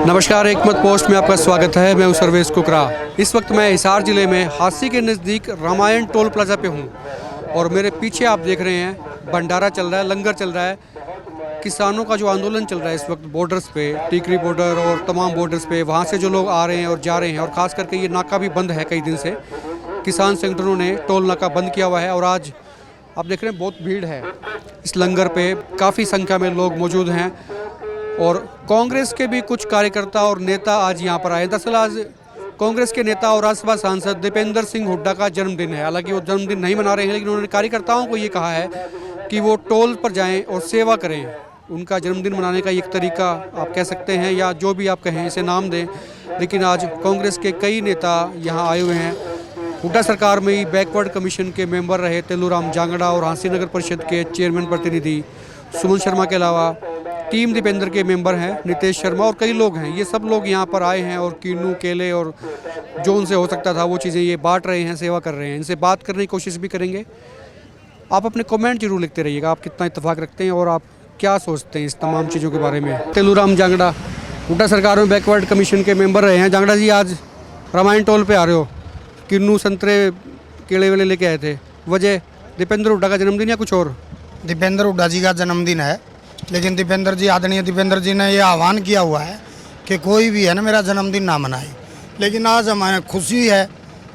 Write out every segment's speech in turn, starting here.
नमस्कार, एकमत पोस्ट में आपका स्वागत है। मैं हूं सर्वेश कुकरा। इस वक्त मैं हिसार ज़िले में हांसी के नज़दीक रामायण टोल प्लाजा पे हूं और मेरे पीछे आप देख रहे हैं भंडारा चल रहा है, लंगर चल रहा है। किसानों का जो आंदोलन चल रहा है इस वक्त बॉर्डर्स पे, टीकरी बॉर्डर और तमाम बॉर्डर्स पे, वहाँ से जो लोग आ रहे हैं और जा रहे हैं, और ख़ास करके ये नाका भी बंद है कई दिन से। किसान संगठनों ने टोल नाका बंद किया हुआ है और आज आप देख रहे हैं बहुत भीड़ है इस लंगर पे, काफ़ी संख्या में लोग मौजूद हैं और कांग्रेस के भी कुछ कार्यकर्ता और नेता आज यहाँ पर आए। दरअसल आज कांग्रेस के नेता और राज्यसभा सांसद दीपेंद्र सिंह हुड्डा का जन्मदिन है। हालांकि वो जन्मदिन नहीं मना रहे हैं, लेकिन उन्होंने कार्यकर्ताओं को ये कहा है कि वो टोल पर जाएं और सेवा करें। उनका जन्मदिन मनाने का एक तरीका आप कह सकते हैं या जो भी आप कहें, इसे नाम दें, लेकिन आज कांग्रेस के कई नेता यहाँ आए हुए हैं। हुड्डा सरकार में ही बैकवर्ड कमीशन के मेंबर रहे तेलूराम जांगड़ा और हांसी नगर परिषद के चेयरमैन प्रतिनिधि सुमन शर्मा के अलावा टीम दीपेंद्र के मेंबर हैं नितेश शर्मा और कई लोग हैं। ये सब लोग यहाँ पर आए हैं और कीनू, केले और जो उनसे हो सकता था वो चीज़ें ये बांट रहे हैं, सेवा कर रहे हैं। इनसे बात करने की कोशिश भी करेंगे। आप अपने कमेंट जरूर लिखते रहिएगा, आप कितना इत्तेफाक रखते हैं और आप क्या सोचते हैं इस तमाम चीज़ों के बारे में। तेलूराम जांगड़ा हुड्डा सरकार में बैकवर्ड कमीशन के मेंबर रहे हैं। जांगड़ा जी, आज रामायण टोल पर आ रहे हो, किन्नू, संतरे, केले वेले लेके आए थे, वजह दीपेंद्र हुड्डा का जन्मदिन या कुछ और? दीपेंद्र हुड्डा जी का जन्मदिन है, लेकिन दीपेंद्र जी, आदरणीय दीपेंद्र जी ने ये आह्वान किया हुआ है कि कोई भी है ना मेरा जन्मदिन ना मनाए। लेकिन आज हमारे खुशी है,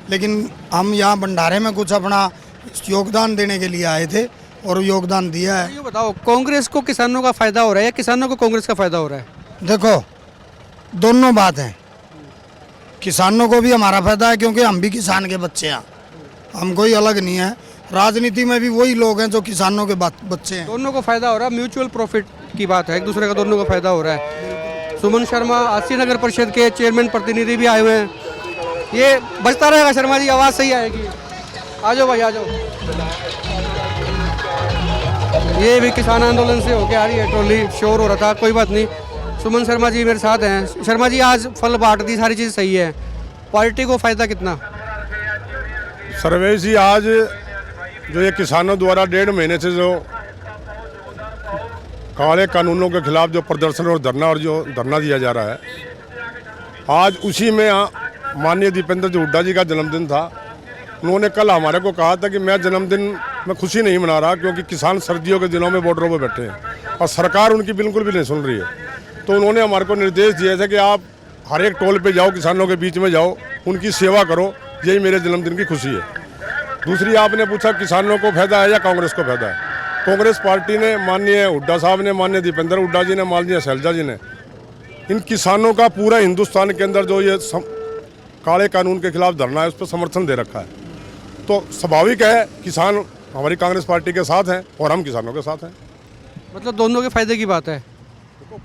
लेकिन हम यहाँ भंडारे में कुछ अपना योगदान देने के लिए आए थे और योगदान दिया है। ये बताओ, कांग्रेस को किसानों का फायदा हो रहा है या किसानों को कांग्रेस का फायदा हो रहा है? देखो, दोनों बात हैं। किसानों को भी हमारा फायदा है क्योंकि हम भी किसान के बच्चे हैं, हम कोई अलग नहीं है। राजनीति में भी वही लोग हैं जो किसानों के बच्चे हैं। दोनों को फायदा हो रहा है, म्यूचुअल प्रॉफिट की बात है, एक दूसरे का दोनों को फायदा हो रहा है। सुमन शर्मा हांसी नगर परिषद के चेयरमैन प्रतिनिधि भी आए हुए हैं। ये बजता रहेगा शर्मा जी, आवाज़ सही आएगी। आ जाओ भाई, आ जाओ। ये भी किसान आंदोलन से होके आ रही है ट्रॉली, शोर हो रहा था, कोई बात नहीं। सुमन शर्मा जी मेरे साथ हैं। शर्मा जी, आज फल बांट दी, सारी चीज़ सही है, पार्टी को फायदा कितना? सर्वेश जी, आज जो ये किसानों द्वारा 1.5 महीने से जो काले कानूनों के खिलाफ जो प्रदर्शन और धरना दिया जा रहा है, आज उसी में माननीय दीपेंद्र जी हुड्डा जी का जन्मदिन था। उन्होंने कल हमारे को कहा था कि मैं जन्मदिन में खुशी नहीं मना रहा क्योंकि किसान सर्दियों के दिनों में बॉर्डरों पर बैठे हैं और सरकार उनकी बिल्कुल भी नहीं सुन रही है। तो उन्होंने हमारे को निर्देश दिए थे कि आप हर एक टोल पे जाओ, किसानों के बीच में जाओ, उनकी सेवा करो, यही मेरे जन्मदिन की खुशी है। दूसरी, आपने पूछा किसानों को फायदा है या कांग्रेस को फायदा है। कांग्रेस पार्टी ने, माननीय हुड्डा साहब ने, माननीय दीपेंद्र हुड्डा जी ने, माननीय शैलजा जी ने इन किसानों का पूरा हिंदुस्तान के अंदर जो ये काले कानून के खिलाफ धरना है उस पर समर्थन दे रखा है। तो स्वाभाविक है, किसान हमारी कांग्रेस पार्टी के साथ हैं और हम किसानों के साथ हैं। मतलब दोनों के फायदे की बात है।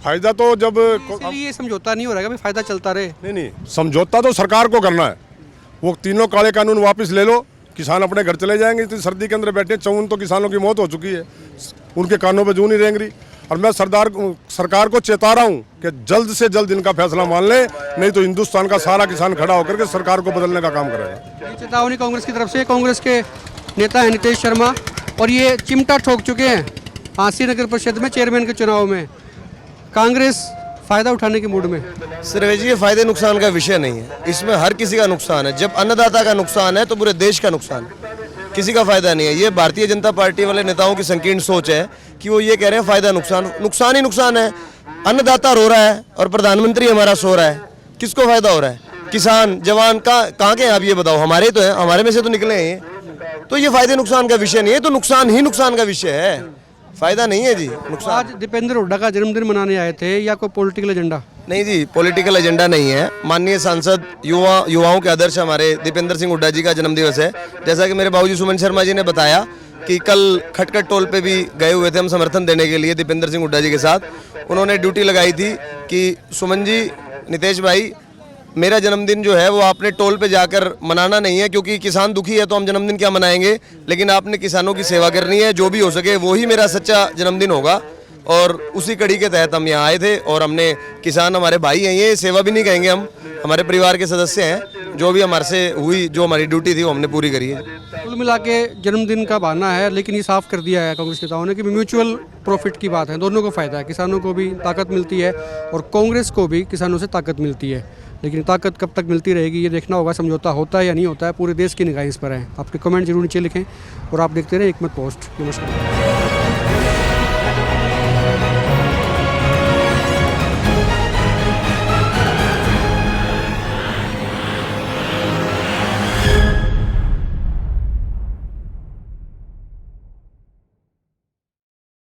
फायदा तो जब ये समझौता नहीं हो रहा है, फायदा चलता रहे। नहीं, समझौता तो सरकार को करना है। वो तीनों काले कानून वापस ले लो, किसान अपने घर चले जाएंगे। इतनी सर्दी के अंदर बैठे, चौन तो किसानों की मौत हो चुकी है, उनके कानों पे जूं नहीं रेंग रही। और मैं सरकार को चेता रहा हूँ कि जल्द से जल्द इनका फैसला मान ले, नहीं तो हिंदुस्तान का सारा किसान खड़ा होकर के सरकार को बदलने का काम करेगा। चेतावनी कांग्रेस की तरफ से। कांग्रेस के नेता हैं नितेश शर्मा और ये चिमटा ठोक चुके हैं हांसी नगर परिषद में चेयरमैन के चुनाव में। कांग्रेस फायदा उठाने के मूड में। सर्वेश जी, फायदे नुकसान का विषय नहीं है, इसमें हर किसी का नुकसान है। जब अन्नदाता का नुकसान है तो पूरे देश का नुकसान है, किसी का फायदा नहीं है। ये भारतीय जनता पार्टी वाले नेताओं की संकीर्ण सोच है कि वो ये कह रहे हैं फायदा नुकसान, नुकसान ही नुकसान है। अन्नदाता रो रहा है और प्रधानमंत्री हमारा सो रहा है, किसको फायदा हो रहा है? किसान जवान कहाँ के हैं आप ये बताओ? हमारे तो हैं, हमारे में से तो निकले हैं। तो ये फायदे नुकसान का विषय नहीं है, तो नुकसान ही नुकसान का विषय है, फायदा नहीं है जी, नुकसान। आज दीपेंद्र हुड्डा का जन्मदिन मनाने आए थे या कोई पॉलिटिकल एजेंडा? नहीं जी, पॉलिटिकल एजेंडा नहीं है। माननीय सांसद, युवाओं के आदर्श हमारे दीपेंद्र सिंह हुड्डा जी का जन्मदिवस है। जैसा कि मेरे बाबूजी सुमन शर्मा जी ने बताया कि कल खटखट टोल पे भी गए हुए थे हम समर्थन देने के लिए दीपेंद्र सिंह हुड्डा जी के साथ। उन्होंने ड्यूटी लगाई थी कि सुमन जी, नितेश भाई, मेरा जन्मदिन जो है वो आपने टोल पे जाकर मनाना नहीं है, क्योंकि किसान दुखी है तो हम जन्मदिन क्या मनाएंगे, लेकिन आपने किसानों की सेवा करनी है, जो भी हो सके वो ही मेरा सच्चा जन्मदिन होगा। और उसी कड़ी के तहत हम यहाँ आए थे और हमने, किसान हमारे भाई हैं, ये सेवा भी नहीं कहेंगे हम, हमारे परिवार के सदस्य हैं, जो भी हमारे से हुई, जो हमारी ड्यूटी थी वो हमने पूरी करी है। कुल मिला के जन्मदिन का बहाना है, लेकिन ये साफ कर दिया है कांग्रेस नेताओं ने कि म्यूचुअल प्रॉफिट की बात है, दोनों को फ़ायदा है, किसानों को भी ताकत मिलती है और कांग्रेस को भी किसानों से ताकत मिलती है। लेकिन ताकत कब तक मिलती रहेगी ये देखना होगा, समझौता होता है या नहीं होता है, पूरे देश की निगाहें इस पर है। आपके कमेंट जरूर नीचे लिखें और आप देखते रहें एकमत पोस्ट। नमस्कार।